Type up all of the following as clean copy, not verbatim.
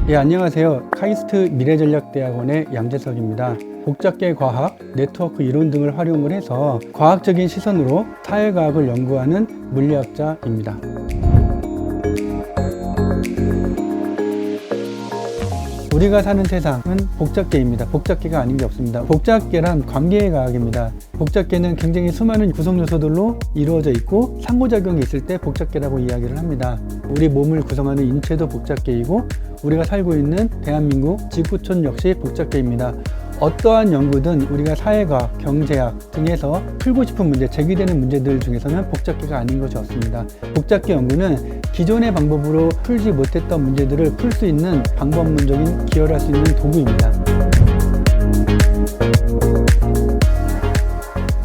예, 안녕하세요. 카이스트 미래전략대학원의 양재석입니다. 복잡계 과학, 네트워크 이론 등을 활용을 해서 과학적인 시선으로 사회과학을 연구하는 물리학자입니다. 우리가 사는 세상은 복잡계입니다. 복잡계가 아닌 게 없습니다. 복잡계란 관계의 과학입니다. 복잡계는 굉장히 수많은 구성 요소들로 이루어져 있고 상호작용이 있을 때 복잡계라고 이야기를 합니다. 우리 몸을 구성하는 인체도 복잡계이고 우리가 살고 있는 대한민국 지구촌 역시 복잡계입니다. 어떠한 연구든 우리가 사회과학, 경제학 등에서 풀고 싶은 문제, 제기되는 문제들 중에서는 복잡계가 아닌 것이 없습니다. 복잡계 연구는 기존의 방법으로 풀지 못했던 문제들을 풀 수 있는 방법론적인 기여를 할 수 있는 도구입니다.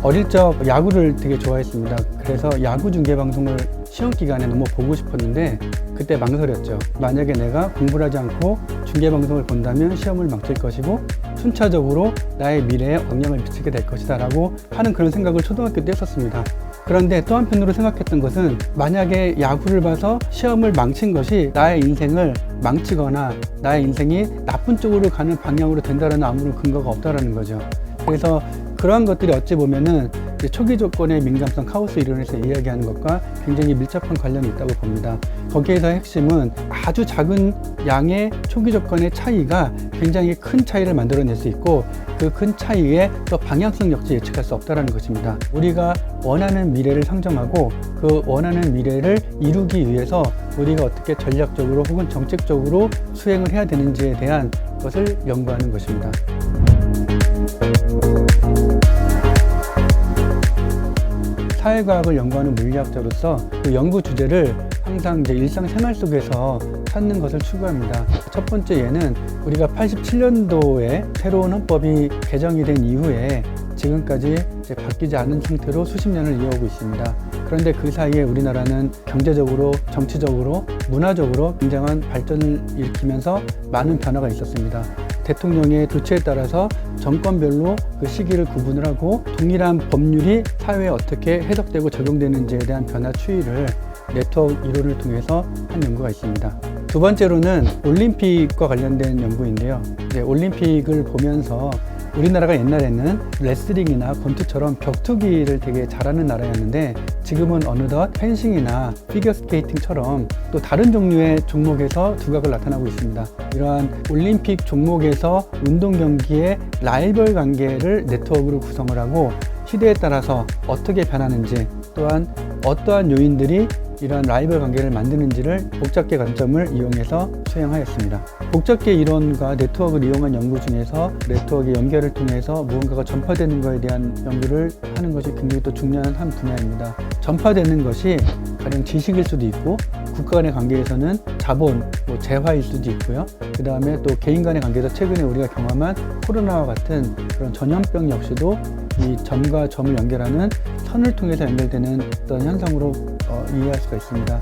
어릴 적 야구를 되게 좋아했습니다. 그래서 야구 중계 방송을 시험 기간에 너무 보고 싶었는데 그때 망설였죠. 만약에 내가 공부를 하지 않고 중계 방송을 본다면 시험을 망칠 것이고 순차적으로 나의 미래에 영향을 미치게 될 것이다 라고 하는 그런 생각을 초등학교 때 했었습니다. 그런데 또 한편으로 생각했던 것은 만약에 야구를 봐서 시험을 망친 것이 나의 인생을 망치거나 나의 인생이 나쁜 쪽으로 가는 방향으로 된다는 아무런 근거가 없다라는 거죠. 그래서 그러한 것들이 어찌 보면은 초기 조건의 민감성 카오스 이론에서 이야기하는 것과 굉장히 밀접한 관련이 있다고 봅니다. 거기에서 핵심은 아주 작은 양의 초기 조건의 차이가 굉장히 큰 차이를 만들어낼 수 있고 그 큰 차이의 또 방향성 역시 예측할 수 없다는 것입니다. 우리가 원하는 미래를 상정하고 그 원하는 미래를 이루기 위해서 우리가 어떻게 전략적으로 혹은 정책적으로 수행을 해야 되는지에 대한 것을 연구하는 것입니다. 사회과학을 연구하는 물리학자로서 그 연구 주제를 항상 이제 일상생활 속에서 찾는 것을 추구합니다. 첫 번째 예는 우리가 87년도에 새로운 헌법이 개정이 된 이후에 지금까지 이제 바뀌지 않은 상태로 수십 년을 이어오고 있습니다. 그런데 그 사이에 우리나라는 경제적으로, 정치적으로, 문화적으로 굉장한 발전을 일으키면서 많은 변화가 있었습니다. 대통령의 조치에 따라서 정권별로 그 시기를 구분을 하고 동일한 법률이 사회에 어떻게 해석되고 적용되는지에 대한 변화 추이를 네트워크 이론을 통해서 한 연구가 있습니다. 두 번째로는 올림픽과 관련된 연구인데요. 이제 올림픽을 보면서 우리나라가 옛날에는 레슬링이나 권투처럼 격투기를 되게 잘하는 나라였는데 지금은 어느덧 펜싱이나 피겨스케이팅처럼 또 다른 종류의 종목에서 두각을 나타나고 있습니다. 이러한 올림픽 종목에서 운동 경기의 라이벌 관계를 네트워크로 구성을 하고 시대에 따라서 어떻게 변하는지 또한 어떠한 요인들이 이러한 라이벌 관계를 만드는지를 복잡계 관점을 이용해서 수행하였습니다. 복잡계 이론과 네트워크를 이용한 연구 중에서 네트워크의 연결을 통해서 무언가가 전파되는 것에 대한 연구를 하는 것이 굉장히 또 중요한 한 분야입니다. 전파되는 것이 가령 지식일 수도 있고 국가 간의 관계에서는 자본, 재화일 수도 있고요. 그 다음에 또 개인 간의 관계에서 최근에 우리가 경험한 코로나와 같은 그런 전염병 역시도 이 점과 점을 연결하는 선을 통해서 연결되는 어떤 현상으로 이해할 수가 있습니다.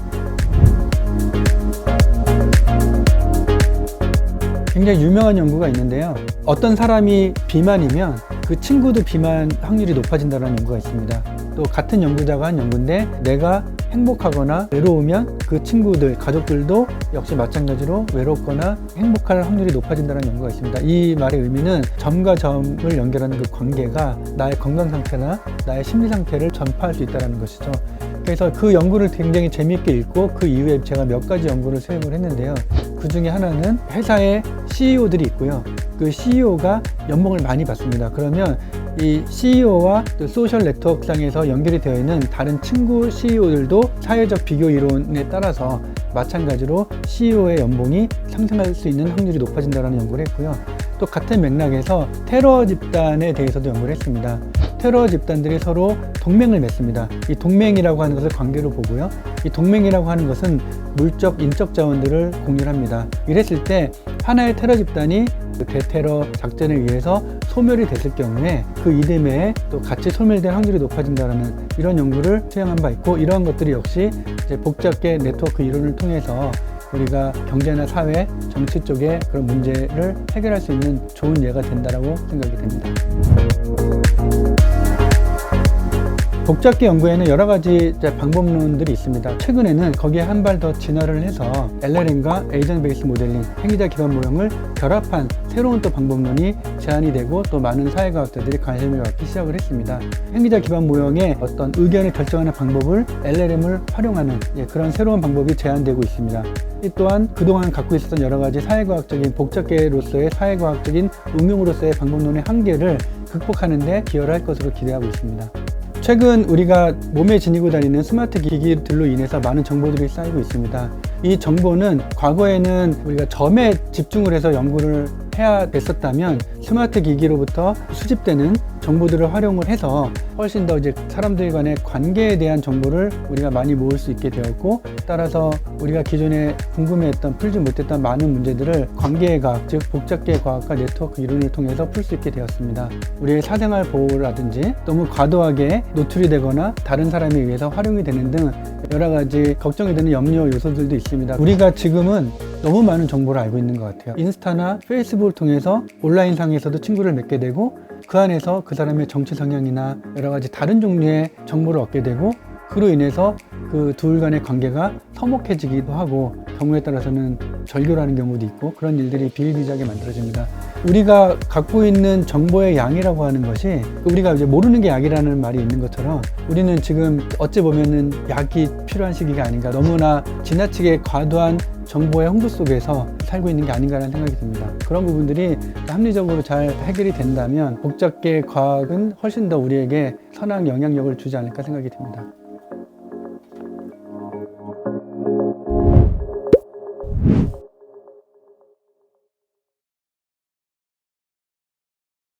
굉장히 유명한 연구가 있는데요. 어떤 사람이 비만이면 그 친구도 비만 확률이 높아진다는 연구가 있습니다. 또 같은 연구자가 한 연구인데 내가 행복하거나 외로우면 그 친구들, 가족들도 역시 마찬가지로 외롭거나 행복할 확률이 높아진다는 연구가 있습니다. 이 말의 의미는 점과 점을 연결하는 그 관계가 나의 건강 상태나 나의 심리 상태를 전파할 수 있다는 것이죠. 그래서 그 연구를 굉장히 재미있게 읽고 그 이후에 제가 몇 가지 연구를 수행을 했는데요. 그 중에 하나는 회사의 CEO들이 있고요. 그 CEO가 연봉을 많이 받습니다. 그러면 이 CEO와 또 소셜 네트워크상에서 연결이 되어 있는 다른 친구 CEO들도 사회적 비교 이론에 따라서 마찬가지로 CEO의 연봉이 상승할 수 있는 확률이 높아진다는 연구를 했고요. 또 같은 맥락에서 테러 집단에 대해서도 연구를 했습니다. 테러 집단들이 서로 동맹을 맺습니다. 이 동맹이라고 하는 것을 관계로 보고요. 이 동맹이라고 하는 것은 물적, 인적 자원들을 공유합니다. 이랬을 때 하나의 테러 집단이 대테러 작전에 의해서 소멸이 됐을 경우에 그 이듬해에 또 같이 소멸될 확률이 높아진다는 이런 연구를 수행한 바 있고 이러한 것들이 역시 이제 복잡계 네트워크 이론을 통해서 우리가 경제나 사회, 정치 쪽의 그런 문제를 해결할 수 있는 좋은 예가 된다라고 생각이 됩니다. 복잡계 연구에는 여러 가지 이제 방법론들이 있습니다. 최근에는 거기에 한 발 더 진화를 해서 LLM과 에이전트 베이스 모델링, 행위자 기반 모형을 결합한 새로운 또 방법론이 제안이 되고 또 많은 사회과학자들이 관심을 갖기 시작을 했습니다. 행위자 기반 모형의 어떤 의견을 결정하는 방법을 LLM을 활용하는 그런 새로운 방법이 제안되고 있습니다. 이 또한 그동안 갖고 있었던 여러 가지 사회과학적인 복잡계로서의 사회과학적인 응용으로서의 방법론의 한계를 극복하는 데 기여를 할 것으로 기대하고 있습니다. 최근 우리가 몸에 지니고 다니는 스마트 기기들로 인해서 많은 정보들이 쌓이고 있습니다. 이 정보는 과거에는 우리가 점에 집중을 해서 연구를 해야 됐었다면 스마트 기기로부터 수집되는 정보들을 활용을 해서 훨씬 더 이제 사람들 간의 관계에 대한 정보를 우리가 많이 모을 수 있게 되었고, 따라서 우리가 기존에 궁금해했던 풀지 못했던 많은 문제들을 관계과학, 즉 복잡계 과학과 네트워크 이론을 통해서 풀 수 있게 되었습니다. 우리의 사생활 보호라든지 너무 과도하게 노출이 되거나 다른 사람에 의해서 활용이 되는 등 여러 가지 걱정이 되는 염려 요소들도 있습니다. 우리가 지금은 너무 많은 정보를 알고 있는 것 같아요. 인스타나 페이스북을 통해서 온라인상에서도 친구를 맺게 되고, 그 안에서 그 사람의 정치 성향이나 여러 가지 다른 종류의 정보를 얻게 되고, 그로 인해서 그 둘 간의 관계가 서먹해지기도 하고, 경우에 따라서는 절교라는 경우도 있고, 그런 일들이 비일비재하게 만들어집니다. 우리가 갖고 있는 정보의 양이라고 하는 것이, 우리가 이제 모르는 게 약이라는 말이 있는 것처럼 우리는 지금 어찌 보면은 약이 필요한 시기가 아닌가, 너무나 지나치게 과도한 정보의 홍수 속에서 살고 있는 게 아닌가라는 생각이 듭니다. 그런 부분들이 합리적으로 잘 해결이 된다면 복잡계 과학은 훨씬 더 우리에게 선한 영향력을 주지 않을까 생각이 듭니다.